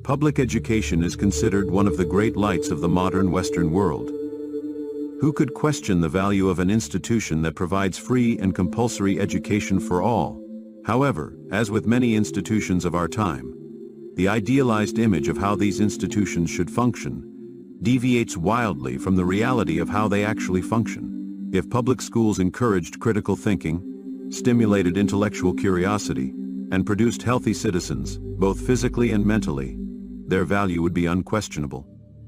Public education is considered one of the great lights of the modern Western world. Who could question the value of an institution that provides free and compulsory education for all? However, as with many institutions of our time, the idealized image of how these institutions should function deviates wildly from the reality of how they actually function. If public schools encouraged critical thinking, stimulated intellectual curiosity, and produced healthy citizens, both physically and mentally, their value would be unquestionable.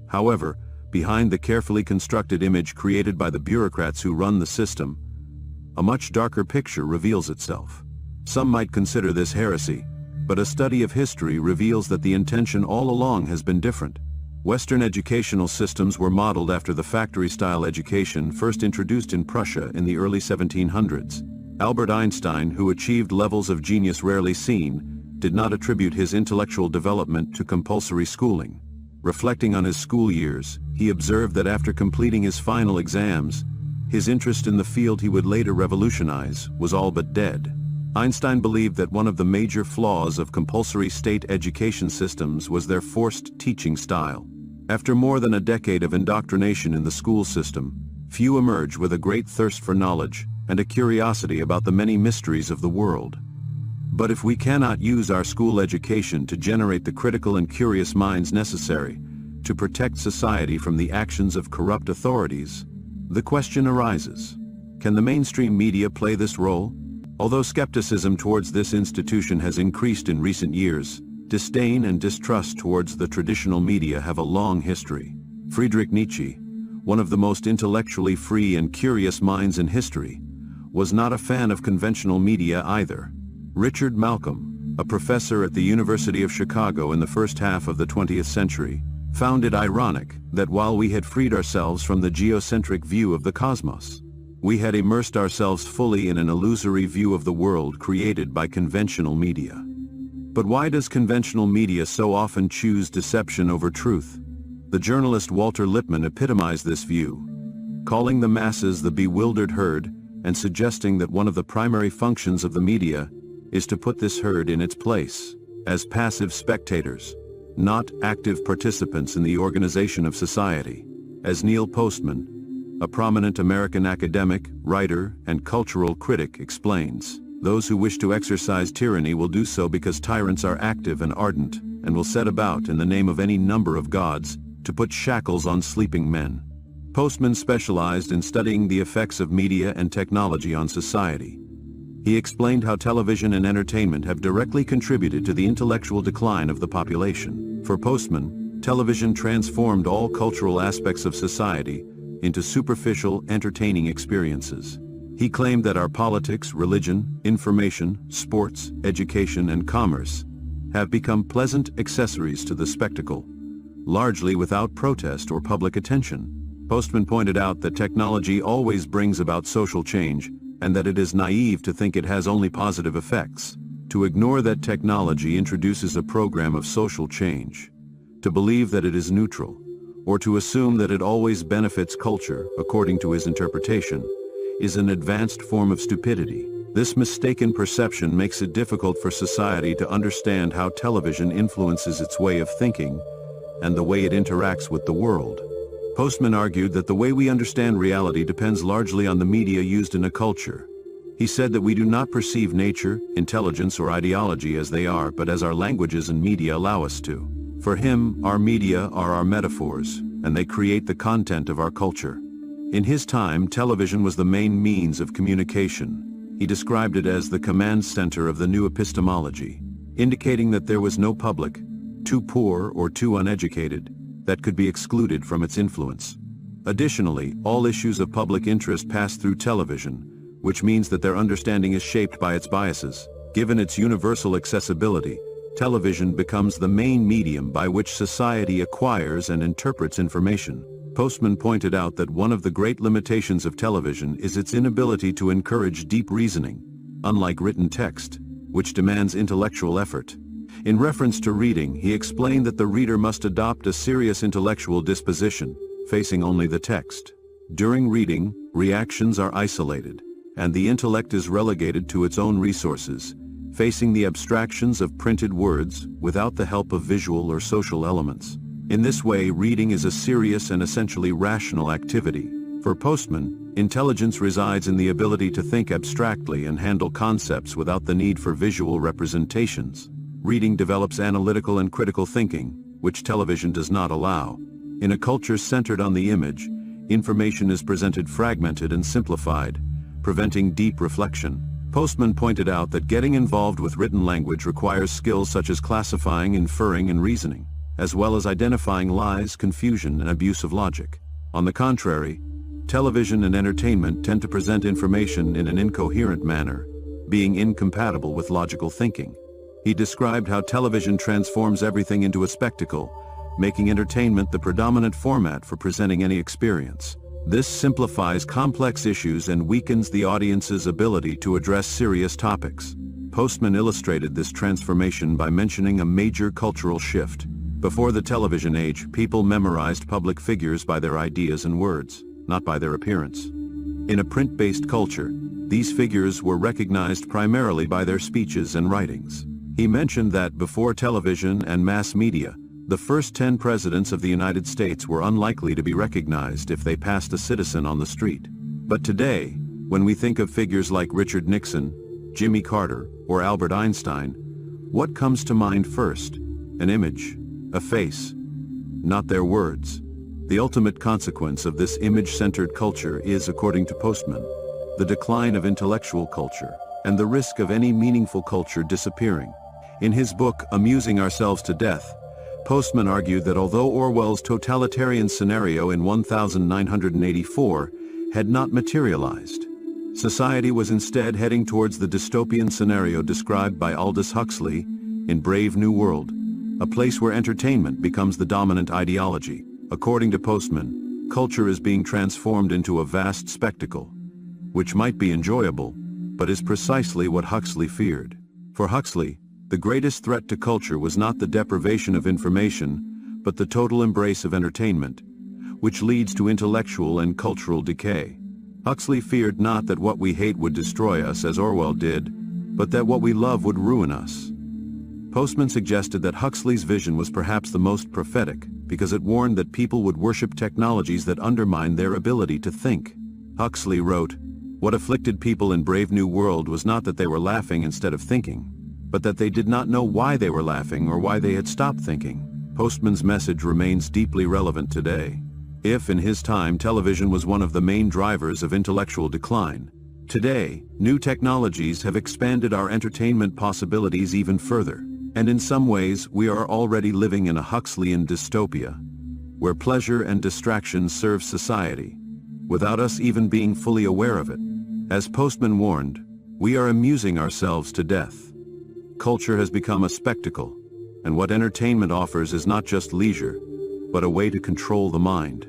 However, behind the carefully constructed image created by the bureaucrats who run the system, a much darker picture reveals itself. Some might consider this heresy, but a study of history reveals that the intention all along has been different. Western educational systems were modeled after the factory-style education first introduced in Prussia in the early 1700s. Albert Einstein, who achieved levels of genius rarely seen, did not attribute his intellectual development to compulsory schooling. Reflecting on his school years, he observed that after completing his final exams, his interest in the field he would later revolutionize was all but dead. Einstein believed that one of the major flaws of compulsory state education systems was their forced teaching style. After more than a decade of indoctrination in the school system, few emerge with a great thirst for knowledge and a curiosity about the many mysteries of the world. But if we cannot use our school education to generate the critical and curious minds necessary to protect society from the actions of corrupt authorities, the question arises: can the mainstream media play this role? Although skepticism towards this institution has increased in recent years, disdain and distrust towards the traditional media have a long history. Friedrich Nietzsche, one of the most intellectually free and curious minds in history, was not a fan of conventional media either. Richard Malcolm, a professor at the University of Chicago in the first half of the 20th century, found it ironic that while we had freed ourselves from the geocentric view of the cosmos, we had immersed ourselves fully in an illusory view of the world created by conventional media. But why does conventional media so often choose deception over truth? The journalist Walter Lippmann epitomized this view, calling the masses the bewildered herd and suggesting that one of the primary functions of the media is to put this herd in its place, as passive spectators, not active participants in the organization of society. As Neil Postman, a prominent American academic, writer, and cultural critic, explains, those who wish to exercise tyranny will do so because tyrants are active and ardent, and will set about, in the name of any number of gods, to put shackles on sleeping men. Postman specialized in studying the effects of media and technology on society. He explained how television and entertainment have directly contributed to the intellectual decline of the population. For Postman, television transformed all cultural aspects of society into superficial, entertaining experiences. He claimed that our politics, religion, information, sports, education, and commerce have become pleasant accessories to the spectacle, largely without protest or public attention. Postman pointed out that technology always brings about social change, and that it is naive to think it has only positive effects, to ignore that technology introduces a program of social change, to believe that it is neutral, or to assume that it always benefits culture, according to his interpretation, is an advanced form of stupidity. This mistaken perception makes it difficult for society to understand how television influences its way of thinking and the way it interacts with the world. Postman argued that the way we understand reality depends largely on the media used in a culture. He said that we do not perceive nature, intelligence, or ideology as they are, but as our languages and media allow us to. For him, our media are our metaphors, and they create the content of our culture. In his time, television was the main means of communication. He described it as the command center of the new epistemology, indicating that there was no public, too poor or too uneducated, that could be excluded from its influence. Additionally, all issues of public interest pass through television, which means that their understanding is shaped by its biases. Given its universal accessibility, television becomes the main medium by which society acquires and interprets information. Postman pointed out that one of the great limitations of television is its inability to encourage deep reasoning, unlike written text, which demands intellectual effort. In reference to reading, he explained that the reader must adopt a serious intellectual disposition, facing only the text. During reading, reactions are isolated, and the intellect is relegated to its own resources, facing the abstractions of printed words without the help of visual or social elements. In this way, reading is a serious and essentially rational activity. For Postman, intelligence resides in the ability to think abstractly and handle concepts without the need for visual representations. Reading develops analytical and critical thinking, which television does not allow. In a culture centered on the image, information is presented fragmented and simplified, preventing deep reflection. Postman pointed out that getting involved with written language requires skills such as classifying, inferring, and reasoning, as well as identifying lies, confusion, and abuse of logic. On the contrary, television and entertainment tend to present information in an incoherent manner, being incompatible with logical thinking. He described how television transforms everything into a spectacle, making entertainment the predominant format for presenting any experience. This simplifies complex issues and weakens the audience's ability to address serious topics. Postman illustrated this transformation by mentioning a major cultural shift. Before the television age, people memorized public figures by their ideas and words, not by their appearance. In a print-based culture, these figures were recognized primarily by their speeches and writings. He mentioned that before television and mass media, the first 10 presidents of the United States were unlikely to be recognized if they passed a citizen on the street. But today, when we think of figures like Richard Nixon, Jimmy Carter, or Albert Einstein, what comes to mind first? An image, a face, not their words. The ultimate consequence of this image-centered culture is, according to Postman, the decline of intellectual culture and the risk of any meaningful culture disappearing. In his book, Amusing Ourselves to Death, Postman argued that although Orwell's totalitarian scenario in 1984 had not materialized, society was instead heading towards the dystopian scenario described by Aldous Huxley in Brave New World, a place where entertainment becomes the dominant ideology. According to Postman, culture is being transformed into a vast spectacle, which might be enjoyable, but is precisely what Huxley feared. For Huxley, the greatest threat to culture was not the deprivation of information, but the total embrace of entertainment, which leads to intellectual and cultural decay. Huxley feared not that what we hate would destroy us, as Orwell did, but that what we love would ruin us. Postman suggested that Huxley's vision was perhaps the most prophetic, because it warned that people would worship technologies that undermine their ability to think. Huxley wrote, "What afflicted people in Brave New World was not that they were laughing instead of thinking, but that they did not know why they were laughing or why they had stopped thinking." Postman's message remains deeply relevant today. If in his time television was one of the main drivers of intellectual decline, today, new technologies have expanded our entertainment possibilities even further. And in some ways, we are already living in a Huxleyan dystopia, where pleasure and distraction serve society, without us even being fully aware of it. As Postman warned, we are amusing ourselves to death. Culture has become a spectacle, and what entertainment offers is not just leisure, but a way to control the mind.